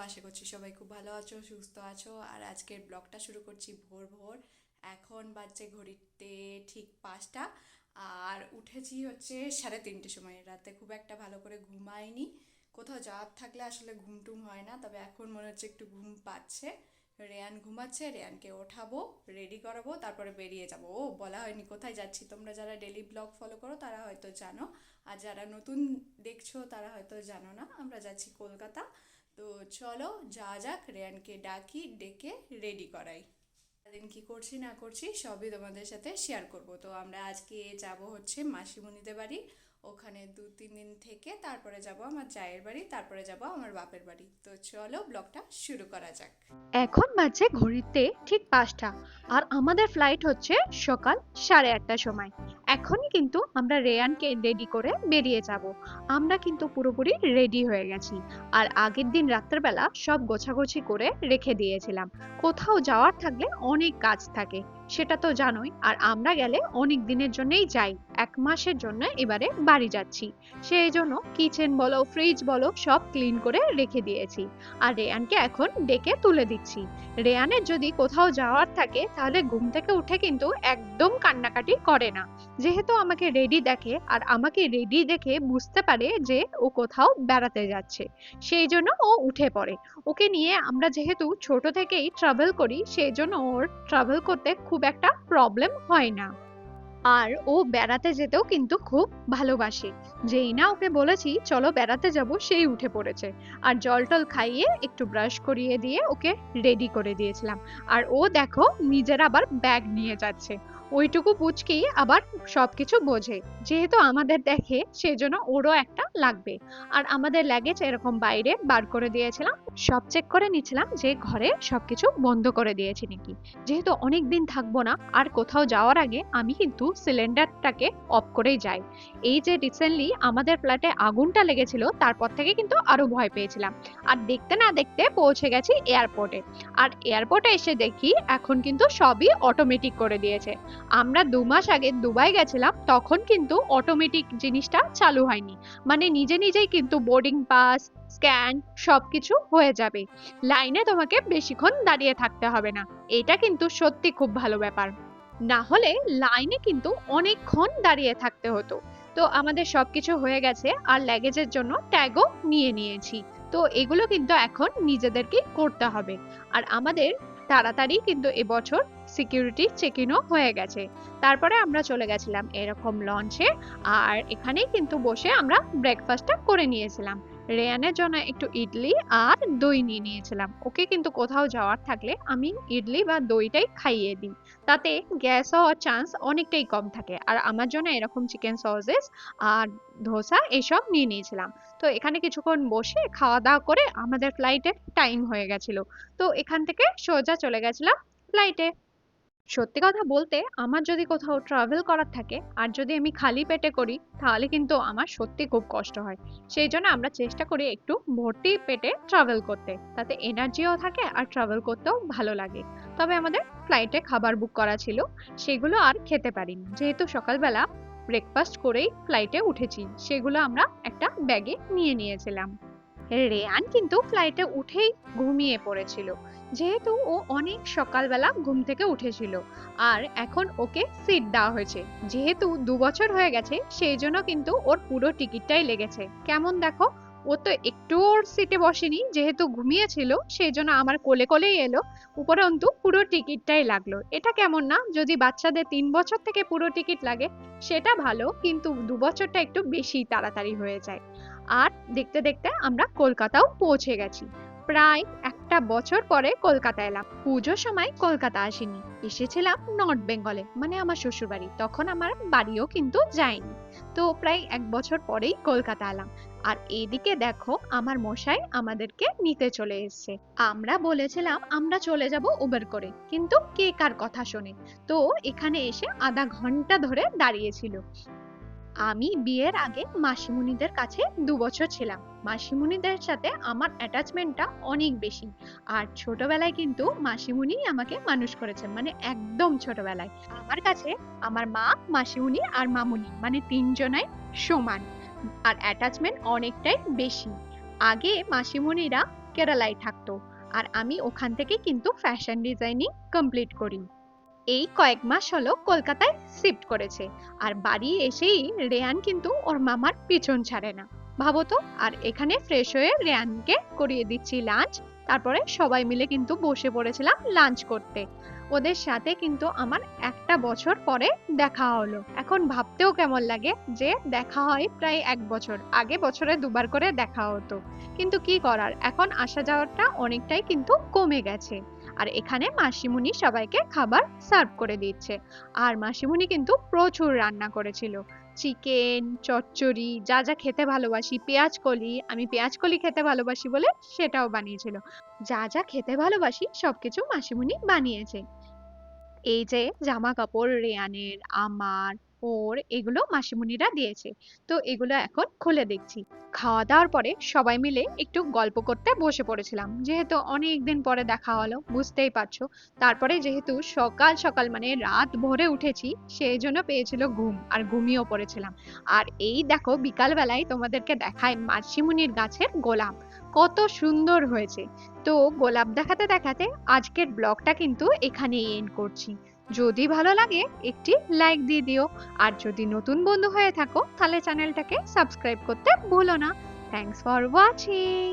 আশা করছি সবাই খুব ভালো আছো, সুস্থ আছো। আর আজকের ব্লগটা শুরু করছি ভোর ভোর। এখন বাজছে ঘড়িতে ঠিক 5টা। আর উঠেছি হচ্ছে 3:30 সময়। রাতে খুব একটা ভালো করে ঘুমাইনি। কোথাও যাওয়ার থাকলে আসলে ঘুম টুম হয় না, তবে এখন মনে হচ্ছে একটু ঘুম পাচ্ছে। রেয়ান ঘুমাচ্ছে, রেয়ানকে ওঠাবো, রেডি করাবো, তারপরে বেরিয়ে যাবো। ও বলা হয়নি কোথায় যাচ্ছি। তোমরা যারা ডেলি ব্লগ ফলো করো তারা হয়তো জানো, আর যারা নতুন দেখছো তারা হয়তো জানো না। আমরা যাচ্ছি কলকাতা। তো চলো যাওয়া যাক, রেয়ানকে ডাকি, ডেকে রেডি করাই। সারাদিন কি করছি না করছি সবই তোমাদের সাথে শেয়ার করব। তো আমরা আজকে যাব হচ্ছে মাসিমণিদের বাড়ি। ওখানে 2-3 দিন থেকে তারপরে যাব আমার জায়ের বাড়ি, তারপরে যাব আমার বাপের বাড়ি। তো চলো ব্লগটা শুরু করা যাক। এখন বাজে ঘড়িতে ঠিক 5টা। আর আমাদের ফ্লাইট হচ্ছে সকাল 8:30টার সময়। এখনই কিন্তু আমরা রেয়ানকে রেডি করে বেরিয়ে যাব। আমরা কিন্তু পুরোপুরি রেডি হয়ে গেছি। আর আগের দিন রাত্রেবেলা সব গোছাগুছি করে রেখে দিয়েছিলাম। কোথাও যাওয়ার থাকলে অনেক কাজ থাকে, সেটা তো জানোই। আর আমরা গেলে অনেক দিনের জন্যই যাই, 1 মাসের জন্য এবারে বাড়ি যাচ্ছি। সেই জন্য কিচেন বলো, ফ্রিজ বলো, সব ক্লিন করে রেখে দিয়েছি। আর রেয়ানকে এখন ডেকে তুলে দিচ্ছি। রেয়ানের যদি কোথাও যাওয়ার থাকে তাহলে ঘুম থেকে উঠে কিন্তু একদম কান্নাকাটি করে না। যেহেতু আমাকে রেডি দেখে আর আমাকে রেডি দেখে বুঝতে পারে যে ও কোথাও বেড়াতে যাচ্ছে, সেই জন্য ও উঠে পড়ে। ওকে নিয়ে আমরা যেহেতু ছোট থেকেই ট্রাভেল করি, সেই জন্য ওর ট্রাভেল করতে খুব একটা প্রবলেম হয় না। আর ও বেড়াতে যেতেও কিন্তু খুব ভালোবাসে। যেই না ওকে বলেছি চলো বেড়াতে যাব, সেই উঠে পড়েছে। আর জল টল খাইয়ে একটু ব্রাশ করিয়ে দিয়ে ওকে রেডি করে দিয়েছিলাম। আর ও দেখো নিজের আবার ব্যাগ নিয়ে যাচ্ছে। ওইটুকু পুচকি আবার সবকিছু বোঝে। যেহেতু আমাদের দেখে সেজন্য ওরও একটা লাগবে। আর আমাদের লাগেজ এরকম বাইরে বার করে দিয়েছিলাম। সব চেক করে নিচ্ছিলাম যে ঘরে সবকিছু বন্ধ করে দিয়েছি নাকি। যেহেতু অনেক দিন থাকবো না, আর কোথাও যাওয়ার আগে আমি কিন্তু সিলিন্ডারটাকে অফ করেই যাই। এই যে রিসেন্টলি আমাদের ফ্ল্যাটে আগুনটা লেগেছিল, তারপর থেকে কিন্তু আরো ভয় পেয়েছিলাম। আর দেখতে না দেখতে পৌঁছে গেছি এয়ারপোর্টে। আর এয়ারপোর্টে এসে দেখি এখন কিন্তু সবই অটোমেটিক করে দিয়েছে। আমরা 2 মাস আগে দুবাই গেছিলাম, তখন কিন্তু অটোমেটিক জিনিসটা চালু হয়নি। মানে নিজে নিজেই কিন্তু বোর্ডিং পাস, স্ক্যান সবকিছু হয়ে যাবে। লাইনে তোমাকে বেশিক্ষণ দাঁড়িয়ে থাকতে হবে না। এটা কিন্তু সত্যি খুব ভালো ব্যাপার। না হলে লাইনে কিন্তু অনেকক্ষণ দাঁড়িয়ে থাকতে হতো। তো আমাদের সবকিছু হয়ে গেছে, আর লাগেজের জন্য ট্যাগও নিয়ে নিয়েছি। তো এগুলো কিন্তু এখন নিজেদেরকেই করতে হবে। আর আমাদের তাড়াতাড়ি কিন্তু এবছর সিকিউরিটি চেক ইনও হয়ে গেছে। তারপরে আমরা চলে গেছিলাম এরকম লঞ্চে। আর এখানেই কিন্তু বসে আমরা ব্রেকফাস্টটা করে নিয়েছিলাম। রেয়ানের জন্য একটু ইডলি আর দই নিয়ে নিয়েছিলাম। ওকে কিন্তু কোথাও যাওয়ার থাকলে আমি ইডলি বা দইটাই খাইয়ে দিই। তাতে গ্যাস হওয়ার চান্স অনেকটাই কম থাকে। আর আমার জন্য এরকম চিকেন সসেস আর ধোসা এসব নিয়ে নিয়েছিলাম। তো এখানে কিছুক্ষণ বসে খাওয়া দাওয়া করে আমাদের ফ্লাইটের টাইম হয়ে গেছিল। তো এখান থেকে সোজা চলে গেছিলাম ফ্লাইটে। সত্যি কথা বলতে আমার যদি কোথাও ট্রাভেল করার থাকে আর যদি আমি খালি পেটে করি, তাহলে কিন্তু আমার সত্যি খুব কষ্ট হয়। সেই জন্য আমরা চেষ্টা করি একটু ভর্তি পেটে ট্রাভেল করতে, তাতে এনার্জিও থাকে আর ট্রাভেল করতেও ভালো লাগে। তবে আমাদের ফ্লাইটে খাবার বুক করা ছিল, সেগুলো আর খেতে পারিনি। যেহেতু সকালবেলা ব্রেকফাস্ট করেই ফ্লাইটে উঠেছি, সেগুলো আমরা একটা ব্যাগে নিয়ে নিয়েছিলাম। রেয়ান কিন্তু ফ্লাইটে উঠেই ঘুমিয়ে পড়েছিল। যেহেতু ও অনেক সকালবেলা ঘুম থেকে উঠেছিল। আর এখন ওকে সিট দেওয়া হয়েছে। যেহেতু 2 বছর হয়ে গেছে, সেই জন্য কিন্তু ওর পুরো টিকিটটাই লেগেছে। কেমন দেখো, ও তো একটু ওর সিটে বসেনি, যেহেতু ঘুমিয়েছিল সেই জন্য আমার কোলে কোলেই এলো। উপরন্তু পুরো টিকিটটাই লাগলো। এটা কেমন না, যদি বাচ্চাদের 3 বছর থেকে পুরো টিকিট লাগে সেটা ভালো, কিন্তু 2 বছরটা একটু বেশি তাড়াতাড়ি হয়ে যায়। আর দেখতে দেখতে আমরা কলকাতাও পৌঁছে গেছি। প্রায় একটা বছর পরে কলকাতা এলাম। পুজোর সময় কলকাতা আসিনি, এসেছিলাম নর্থ বেঙ্গলে, মানে আমার শ্বশুর বাড়ি। তখন আমার বাড়িও কিন্তু যায়নি। তো প্রায় 1 বছর পরেই কলকাতা এলাম। আর এইদিকে দেখো আমার মশাই আমাদেরকে নিতে চলে এসেছে। আমরা বলেছিলাম আমরা চলে যাব উবের করে, কিন্তু কে কার কথা শোনে। তো এখানে এসে আধা ঘন্টা ধরে দাঁড়িয়েছিল। আমি বিয়ের আগে মাসিমণিদের কাছে 2 বছর ছিলাম। মাসিমণিদের সাথে আমার অ্যাটাচমেন্টটা অনেক বেশি। আর ছোটবেলায় কিন্তু মাসিমণি আমাকে মানুষ করেছেন, মানে একদম ছোটবেলায়। আমার কাছে আমার মা, মাসিমণি আর মামুনি মানে তিনজনাই সমান। আর অ্যাটাচমেন্ট অনেকটাই বেশি। আগে মাসিমণিরা কেরালায় থাকতো, আর আমি ওখান থেকে কিন্তু ফ্যাশন ডিজাইনিং কমপ্লিট করি। এই কয়েক মাস হলো কলকাতায় শিফট করেছে, আর বাড়ি এসেই রেয়ান কিন্তু ওর মামার পিছন ছাড়ে না, ভাবো তো। আর এখানে ফ্রেশ হয়ে রেয়ানকে করিয়ে দিচ্ছি লাঞ্চ, তারপরে সবাই মিলে কিন্তু বসে পড়েছিলাম লাঞ্চ করতে। ওদের সাথে কিন্তু আমার একটা বছর পরে দেখা হলো। এখন ভাবতেও কেমন লাগে যে দেখা হয় প্রায় 1 বছর আগে, বছরে দুবার করে দেখা হতো। কিন্তু কি করার, এখন আসা যাওয়াটা অনেকটাই কিন্তু কমে গেছে। আর এখানে মাসিমুনি সবাইকে খাবার সার্ভ করে দিচ্ছে। আর মাসিমুনি কিন্তু প্রচুর রান্না করেছিল, চিকেন, চচ্চড়ি, যা যা খেতে ভালোবাসি, পেঁয়াজ কলি, আমি পেঁয়াজ কলি খেতে ভালোবাসি বলে সেটাও বানিয়েছিল। যা যা খেতে ভালোবাসি সবকিছু মাসিমুনি বানিয়েছে। এই যে জামা কাপড় রেয়ানের, আমার, ওর, এগুলো মাসিমুনিরা দিয়েছে। তো এগুলো এখন খুলে দেখছি। খাওয়া দাওয়ার পরে সবাই মিলে একটু গল্প করতে বসে পড়েছিলাম, যেহেতু অনেক দিন পরে দেখা হলো, বুঝতেই পারছো। তারপরে যেহেতু সকাল সকাল মানে রাত ভোরে উঠেছি, সেই জন্য পেয়েছিল ঘুম, আর ঘুমিয়েও পড়েছিলাম। আর এই দেখো বিকাল বেলায় তোমাদেরকে দেখায় মাসিমুনির গাছের গোলাপ কত সুন্দর হয়েছে। তো গোলাপ দেখাতে দেখাতে আজকের ব্লগটা কিন্তু এখানেই এন্ড করছি। যদি ভালো লাগে একটি লাইক দিয়ে দিও, আর যদি নতুন বন্ধু হয়ে থাকো তাহলে চ্যানেলটাকে সাবস্ক্রাইব করতে ভুলো না। Thanks for watching.